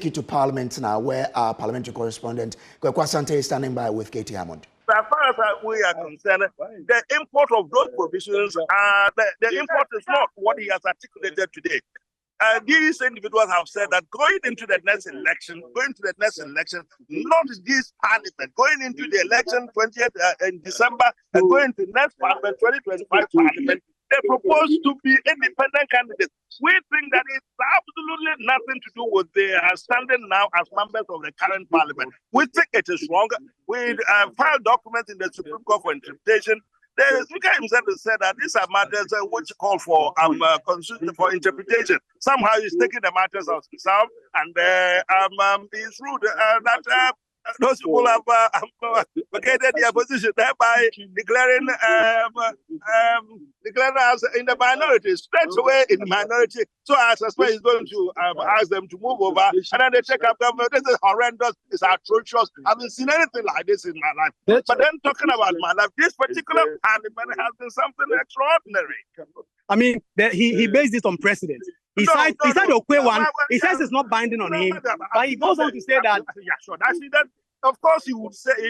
take you to Parliament now, where our parliamentary correspondent, Kwekwa Sante, is standing by with Katie Hammond. As far as we are concerned, the import of those provisions, the import is not what he has articulated today. These individuals have said that going into the next election, not this parliament, going into the election 20th in December, and going to next parliament, 2025 parliament, they propose to be independent candidates. We think that it's absolutely nothing to do with their standing now as members of the current parliament. We think it is wrong. We filed documents in the Supreme Court for interpretation. The Speaker himself has said that these are matters which call for interpretation. Somehow he's taking the matters of himself, and he's rude that those people have vacated their position, thereby declaring us in the minority, straight away in the minority. So I suspect he's going to ask them to move over, and then they take up government. This is horrendous. It's atrocious. I haven't seen anything like this in my life. But then talking about my life, this particular parliament has been something extraordinary. I mean, he based this on precedent. He said okay one. He says it's not binding on him, but he goes on to say that. Yeah, sure. Of course, he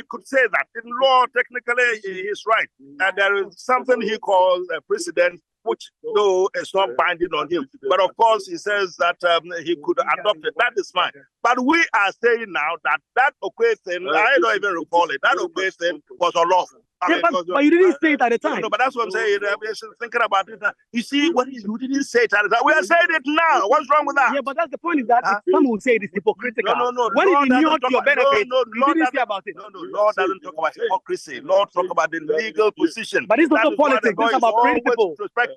could say that. In law, technically, he is right. And there is something he calls a precedent, which though it's not binding on him. But of course, he says that he could adopt it. That is fine. But we are saying now that okay thing, I don't even recall it. That okay thing was unlawful. Yeah, but you didn't say it at the time. No, but that's what I'm saying. I'm thinking about it. You see, you didn't say it at the time. We are saying it now. What's wrong with that? Yeah, but that's the point, is that some will say it is hypocritical. No. When it ignores your benefit, you didn't say about it. No. Law doesn't talk about hypocrisy. Law talk about the legal position. But it's also politics. It's about principle.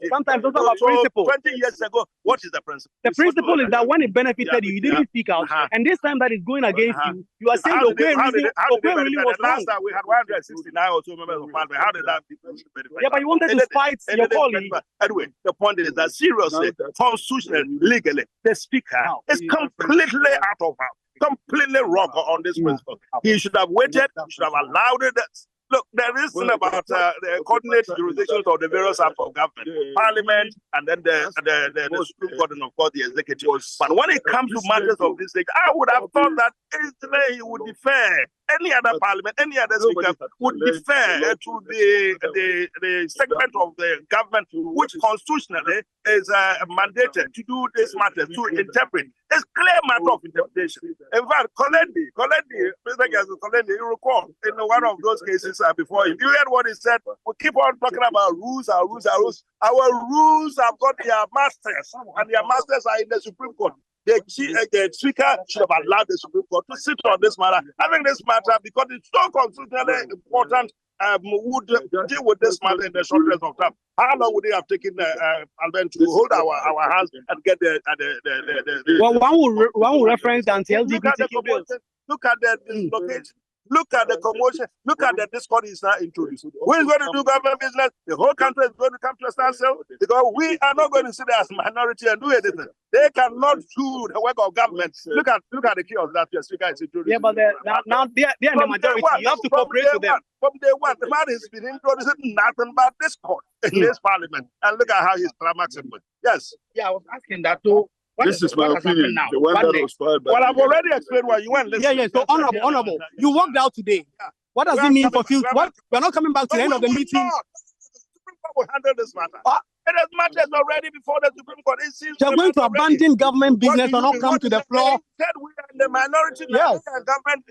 Sometimes it's about principle. 20 years ago, what is the principle? The principle is that when it benefited you didn't speak out. And this time that is going against you, you are saying okay really was wrong. Last time we had 169 or so members of parliament. How did that be? Yeah, but you wanted to fight your colleague. Anyway, the point is that seriously, constitutionally, legally, the speaker is completely out of hand, completely wrong on this principle. He should have waited, he should have allowed it. Look, there is something about the coordinate jurisdictions of the various arms of government, parliament, and then the Supreme Court, and of course the executive. But when it comes to matters of this nature, I would have thought that he would defer. Any other parliament, any other speaker would defer to the segment of the government which constitutionally is mandated to do this matter, to interpret. It's clear matter of interpretation. In fact, Kolendi, you recall, in one of those cases before him, you heard what he said. We keep on talking about rules. Our rules have got their masters, and their masters are in the Supreme Court. The speaker should have allowed the Supreme Court to sit on this matter. I think this matter, because it's so constitutionally important, would deal with this matter in the shortest of time. How long would it have taken Alben to hold our hands and get the Well, one will reference the anti-LGBTQ bills. Look at the dislocation. Look at the commotion. Look at the discord is now introduced. Who is going to do government business? The whole country is going to come to a standstill because we are not going to sit there as a minority and do anything. They cannot do the work of government. Look at the chaos that your speaker is introducing. Yeah, but now they are in the majority. You have to cooperate with them. From day one, the man has been introducing nothing but discord in this parliament. And look at how he's climaxing with. Yes. Yeah, I was asking that too. This is my opinion. The one that was filed by I've already explained why you went. Yeah. So honorable. You walked out today. What does it mean for future? We're not coming back to the end of the meeting. The Supreme Court will handle this matter. It has mattered already before the Supreme Court. You're going to abandon government business and not come to the floor. Said we are in the minority. Yes. Government.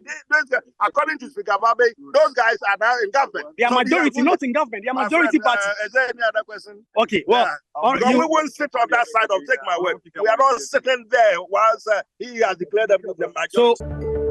According to Speaker Babe, those guys are now in government. They are majority, not in government. They are majority party. Is there any other question? Okay. Well, we won't sit on that side of take my word. We are not sitting there whilst he has declared them the majority. So.